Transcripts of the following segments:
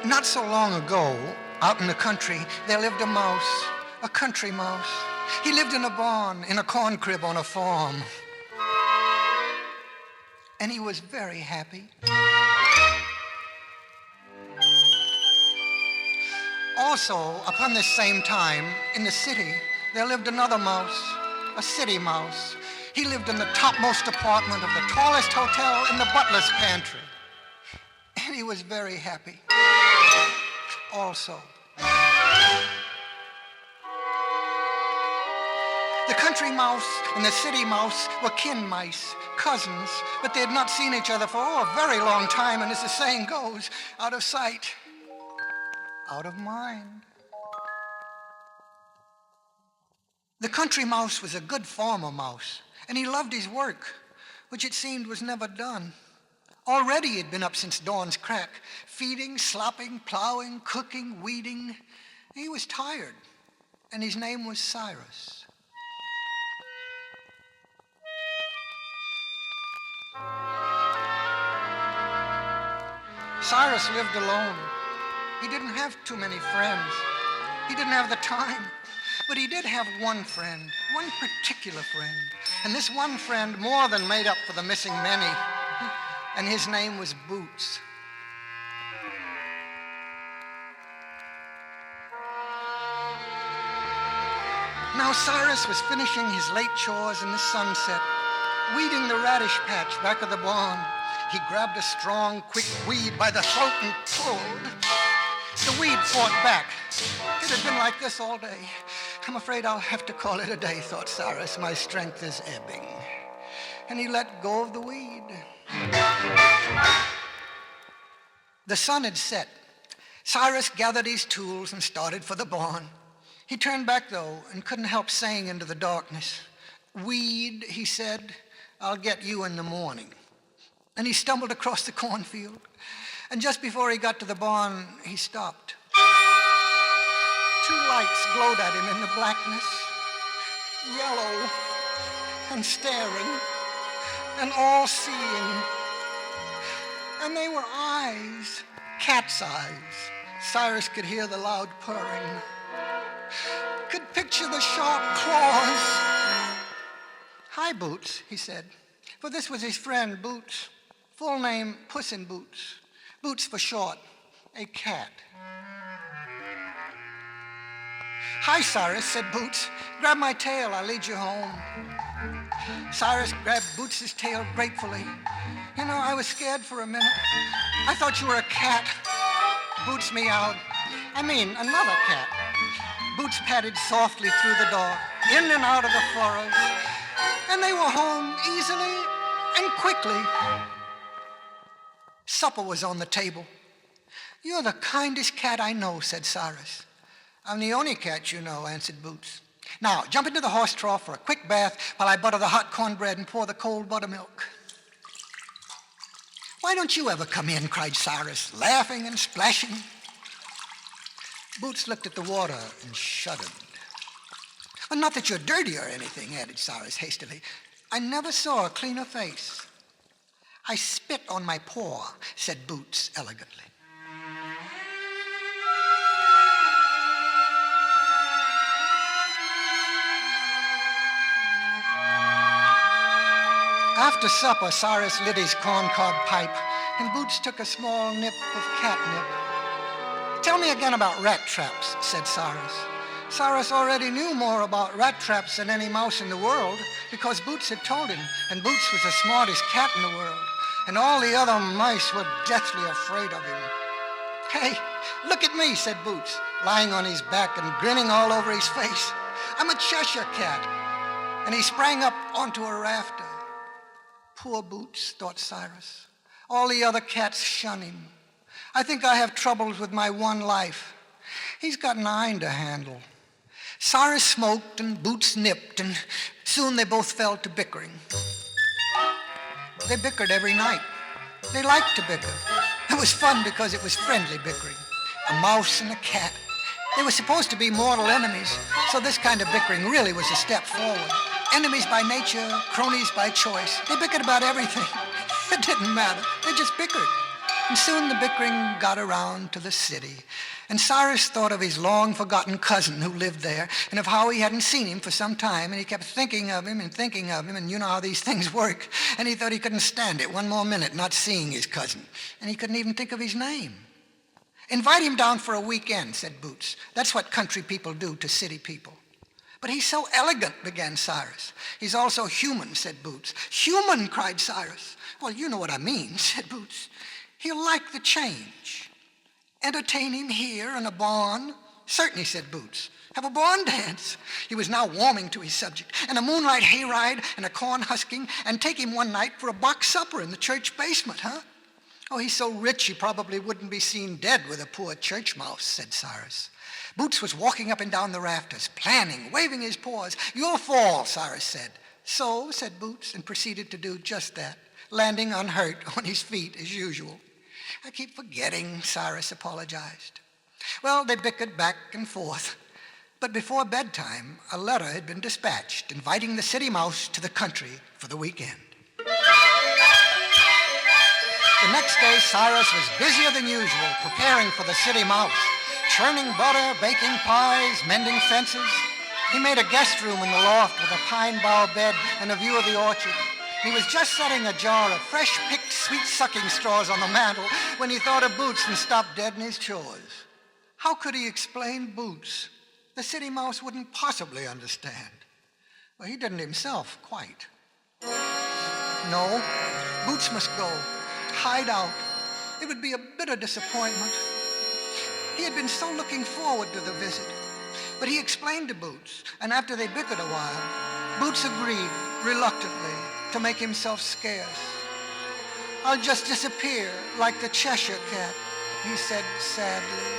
Not so long ago, out in the country, there lived a mouse, a country mouse. He lived in a barn, in a corn crib on a farm. And he was very happy. Also, upon this same time, in the city, there lived another mouse, a city mouse. He lived in the topmost apartment of the tallest hotel in the butler's pantry. And he was very happy. Also. The country mouse and the city mouse were kin mice, cousins, but they had not seen each other for a very long time, and as the saying goes, out of sight, out of mind. The country mouse was a good farmer mouse, and he loved his work, which it seemed was never done. Already he'd been up since dawn's crack, feeding, slopping, plowing, cooking, weeding. He was tired, and his name was Cyrus. Cyrus lived alone. He didn't have too many friends. He didn't have the time. But he did have one friend, one particular friend. And this one friend more than made up for the missing many. And his name was Boots. Now Cyrus was finishing his late chores in the sunset, weeding the radish patch back of the barn. He grabbed a strong, quick weed by the throat and pulled. The weed fought back. It had been like this all day. I'm afraid I'll have to call it a day, thought Cyrus. My strength is ebbing. And he let go of the weed. The sun had set. Cyrus gathered his tools and started for the barn. He turned back, though, and couldn't help saying into the darkness, "Weed," he said, "I'll get you in the morning." And he stumbled across the cornfield. And just before he got to the barn, he stopped. Two lights glowed at him in the blackness, yellow and staring and all-seeing. And they were eyes, cat's eyes. Cyrus could hear the loud purring, could picture the sharp claws. "Hi, Boots," he said, for this was his friend, Boots. Full name, Puss in Boots. Boots for short, a cat. "Hi, Cyrus," said Boots. "Grab my tail, I'll lead you home." Cyrus grabbed Boots's tail gratefully. "You know, I was scared for a minute. I thought you were a cat." Boots meowed. "I mean, another cat." Boots padded softly through the door, in and out of the furrows, and they were home easily and quickly. Supper was on the table. "You're the kindest cat I know," said Cyrus. "I'm the only cat you know," answered Boots. "Now, jump into the horse trough for a quick bath while I butter the hot cornbread and pour the cold buttermilk." "Why don't you ever come in?" cried Cyrus, laughing and splashing. Boots looked at the water and shuddered. "Well, not that you're dirty or anything," added Cyrus hastily. "I never saw a cleaner face." "I spit on my paw," said Boots elegantly. After supper, Cyrus lit his corncob pipe, and Boots took a small nip of catnip. "Tell me again about rat traps," said Cyrus. Cyrus already knew more about rat traps than any mouse in the world because Boots had told him, and Boots was the smartest cat in the world, and all the other mice were deathly afraid of him. "Hey, look at me," said Boots, lying on his back and grinning all over his face. "I'm a Cheshire cat." And he sprang up onto a rafter. Poor Boots, thought Cyrus. All the other cats shun him. I think I have troubles with my one life. He's got 9 to handle. Cyrus smoked and Boots nipped, and soon they both fell to bickering. They bickered every night. They liked to bicker. It was fun because it was friendly bickering. A mouse and a cat. They were supposed to be mortal enemies, so this kind of bickering really was a step forward. Enemies by nature, cronies by choice. They bickered about everything. It didn't matter. They just bickered. And soon the bickering got around to the city. And Cyrus thought of his long-forgotten cousin who lived there and of how he hadn't seen him for some time, and he kept thinking of him, and you know how these things work. And he thought he couldn't stand it one more minute not seeing his cousin, and he couldn't even think of his name. "Invite him down for a weekend," said Boots. "That's what country people do to city people." "But he's so elegant," began Cyrus. "He's also human," said Boots. "Human," cried Cyrus. "Well, you know what I mean," said Boots. "He'll like the change. Entertain him here in a barn?" "Certainly," said Boots. "Have a barn dance." He was now warming to his subject. "And a moonlight hayride and a corn husking, and take him one night for a box supper in the church basement, huh?" "Oh, he's so rich he probably wouldn't be seen dead with a poor church mouse," said Cyrus. Boots was walking up and down the rafters, planning, waving his paws. "You'll fall," Cyrus said. "So," said Boots, and proceeded to do just that, landing unhurt on his feet as usual. "I keep forgetting," Cyrus apologized. Well, they bickered back and forth. But before bedtime, a letter had been dispatched inviting the city mouse to the country for the weekend. The next day, Cyrus was busier than usual, preparing for the city mouse, churning butter, baking pies, mending fences. He made a guest room in the loft with a pine bough bed and a view of the orchard. He was just setting a jar of fresh-picked sweet-sucking straws on the mantel when he thought of Boots and stopped dead in his chores. How could he explain Boots? The city mouse wouldn't possibly understand. Well, he didn't himself, quite. No, Boots must go, hide out. It would be a bitter disappointment. He had been so looking forward to the visit. But he explained to Boots, and after they bickered a while, Boots agreed, reluctantly, to make himself scarce. "I'll just disappear like the Cheshire cat," he said sadly.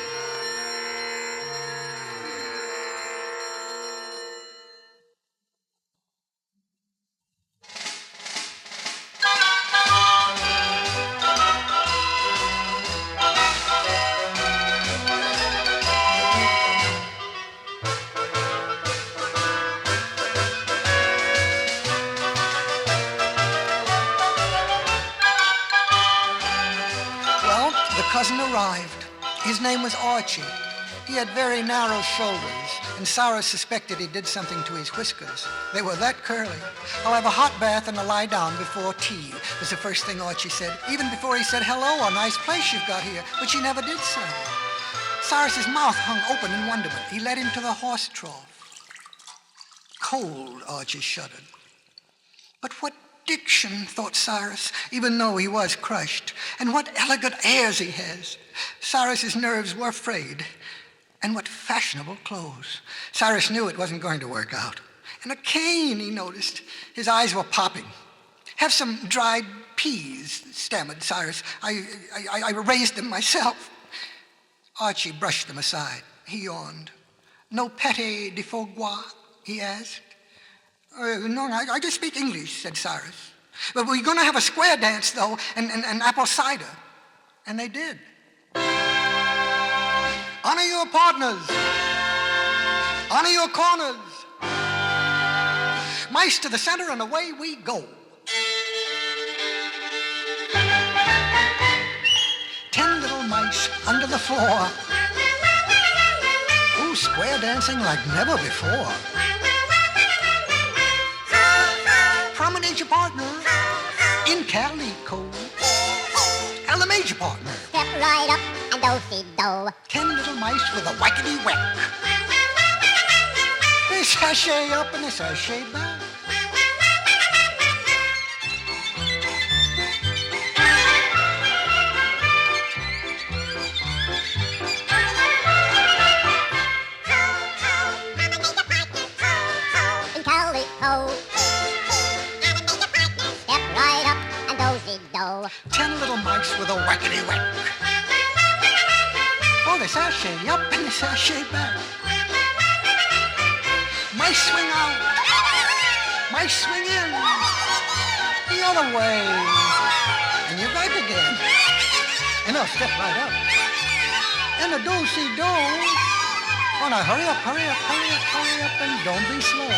Cousin arrived. His name was Archie. He had very narrow shoulders, and Cyrus suspected he did something to his whiskers. They were that curly. "I'll have a hot bath and a lie down before tea," was the first thing Archie said, even before he said, "Hello, a nice place you've got here," which he never did say. Cyrus's mouth hung open in wonderment. He led him to the horse trough. Cold, Archie shuddered. But what diction, thought Cyrus, even though he was crushed. And what elegant airs he has. Cyrus's nerves were frayed. And what fashionable clothes. Cyrus knew it wasn't going to work out. And a cane, he noticed. His eyes were popping. "Have some dried peas," stammered Cyrus. I raised them myself." Archie brushed them aside. He yawned. "No pâté de foie gras?" he asked. No, I just speak English," said Cyrus. "But we're going to have a square dance, though, and apple cider." And they did. "Honor your partners. Honor your corners. Mice to the center, and away we go. 10 little mice under the floor. Ooh, square dancing like never before. Promenade your partner in calico. And the major partner. Step right up and do-si-do. 10 little mice with a whackety-whack. They sashay up and they sashay back. In calico. 10 little mice with a whackety-whack. Oh, they sashay up and they sashay back. Mice swing out. Mice swing in. The other way. And you're back again. And they'll step right up. And a do-si-do. Oh, now hurry up, hurry up, hurry up, hurry up, and don't be slow.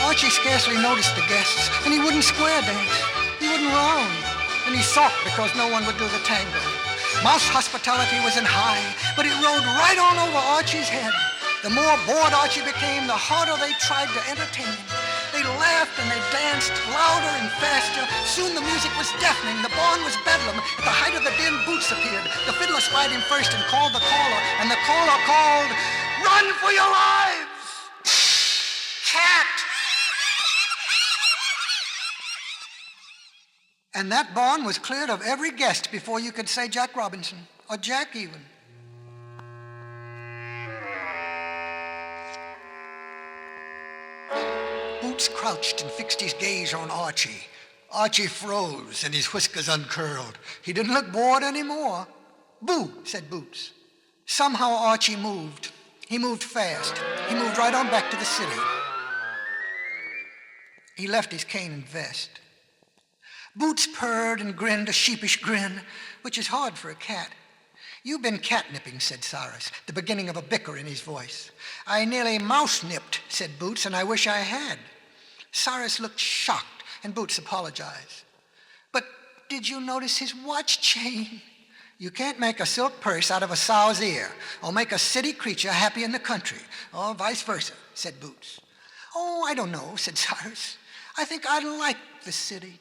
Archie scarcely noticed the guests, and he wouldn't square dance. He wouldn't round. and he sulked because no one would do the tango. Mouse hospitality was in high, but it rode right on over Archie's head. The more bored Archie became, the harder they tried to entertain him. They laughed and they danced louder and faster. Soon the music was deafening. The barn was bedlam. At the height of the din, Boots appeared. The fiddler spied him first and called the caller, and the caller called, "Run for your lives! Cat!" And that barn was cleared of every guest before you could say Jack Robinson, or Jack even. Boots crouched and fixed his gaze on Archie. Archie froze and his whiskers uncurled. He didn't look bored anymore. "Boo," said Boots. Somehow Archie moved. He moved fast. He moved right on back to the city. He left his cane and vest. Boots purred and grinned a sheepish grin, which is hard for a cat. "You've been catnipping," said Cyrus, the beginning of a bicker in his voice. "I nearly mouse-nipped," said Boots, "and I wish I had." Cyrus looked shocked, and Boots apologized. "But did you notice his watch chain? You can't make a silk purse out of a sow's ear, or make a city creature happy in the country, or vice versa," said Boots. "Oh, I don't know," said Cyrus. "I think I like the city."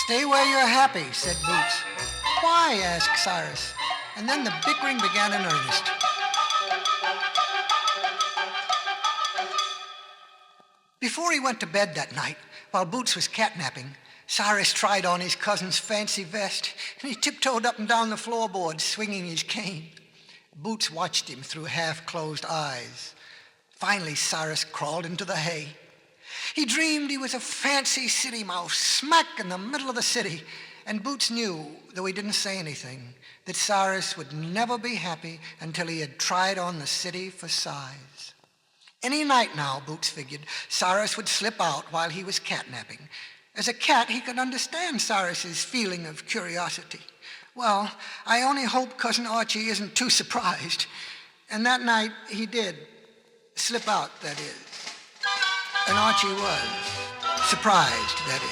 "Stay where you're happy," said Boots. "Why?" asked Cyrus. And then the bickering began in earnest. Before he went to bed that night, while Boots was catnapping, Cyrus tried on his cousin's fancy vest, and he tiptoed up and down the floorboards, swinging his cane. Boots watched him through half-closed eyes. Finally, Cyrus crawled into the hay. He dreamed he was a fancy city mouse, smack in the middle of the city, and Boots knew, though he didn't say anything, that Cyrus would never be happy until he had tried on the city for size. Any night now, Boots figured, Cyrus would slip out while he was catnapping. As a cat, he could understand Cyrus's feeling of curiosity. Well, I only hope Cousin Archie isn't too surprised. And that night, he did slip out, that is. And Archie was surprised, that is.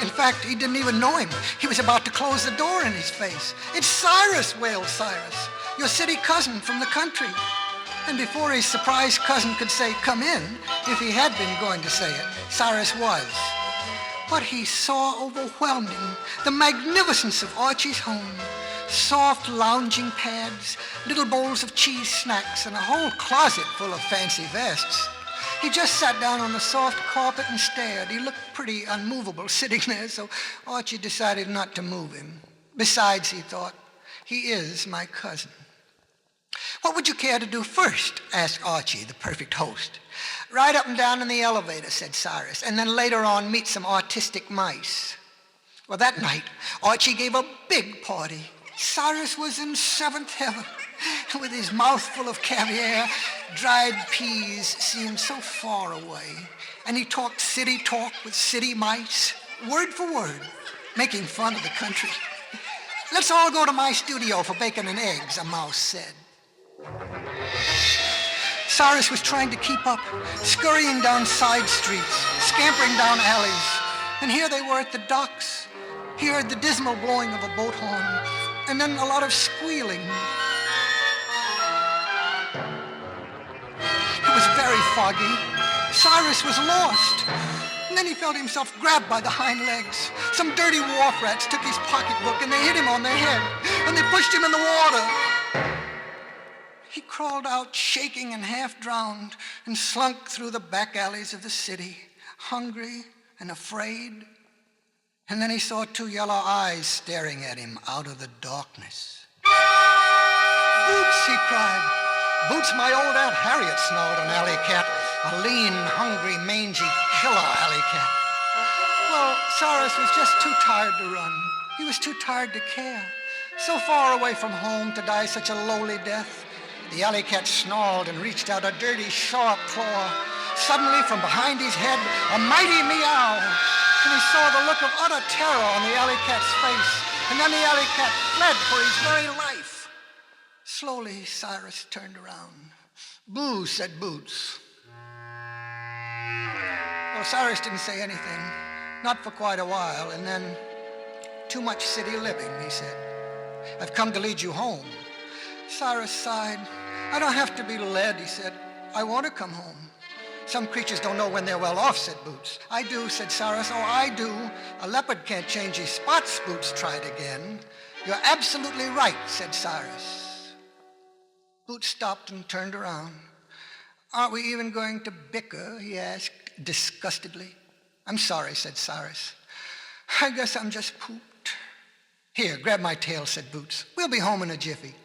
In fact, he didn't even know him. He was about to close the door in his face. "It's Cyrus," wailed Cyrus, "your city cousin from the country." And before his surprised cousin could say, "Come in," if he had been going to say it, Cyrus was. What he saw overwhelmed him. The magnificence of Archie's home. Soft lounging pads, little bowls of cheese snacks, and a whole closet full of fancy vests. He just sat down on the soft carpet and stared. He looked pretty unmovable sitting there, so Archie decided not to move him. Besides, he thought, he is my cousin. "What would you care to do first?" asked Archie, the perfect host. "Ride up and down in the elevator," said Cyrus, "and then later on meet some artistic mice." Well, that night, Archie gave a big party. Cyrus was in seventh heaven. With his mouth full of caviar, dried peas seemed so far away. And he talked city talk with city mice, word for word, making fun of the country. "Let's all go to my studio for bacon and eggs," a mouse said. Cyrus was trying to keep up, scurrying down side streets, scampering down alleys. And here they were at the docks. He heard the dismal blowing of a boat horn, and then a lot of squealing. It was very foggy. Cyrus was lost. And then he felt himself grabbed by the hind legs. Some dirty wharf rats took his pocketbook and they hit him on the head. And they pushed him in the water. He crawled out shaking and half drowned and slunk through the back alleys of the city, hungry and afraid. And then he saw two yellow eyes staring at him out of the darkness. "Boots," he cried. "Boots, my old Aunt Harriet," snarled an alley cat, a lean, hungry, mangy, killer alley cat. Well, Cyrus was just too tired to run. He was too tired to care. So far away from home to die such a lowly death. The alley cat snarled and reached out a dirty, sharp claw. Suddenly, from behind his head, a mighty meow. And he saw the look of utter terror on the alley cat's face. And then the alley cat fled for his very life. Slowly, Cyrus turned around. Boo, said Boots. Well, Cyrus didn't say anything, not for quite a while, and then, too much city living, he said. I've come to lead you home. Cyrus sighed. I don't have to be led, he said. I want to come home. Some creatures don't know when they're well off, said Boots. I do, said Cyrus. Oh, I do. A leopard can't change his spots, Boots tried again. You're absolutely right, said Cyrus. Boots stopped and turned around. Aren't we even going to bicker, he asked disgustedly. I'm sorry, said Cyrus. I guess I'm just pooped. Here, grab my tail, said Boots. We'll be home in a jiffy.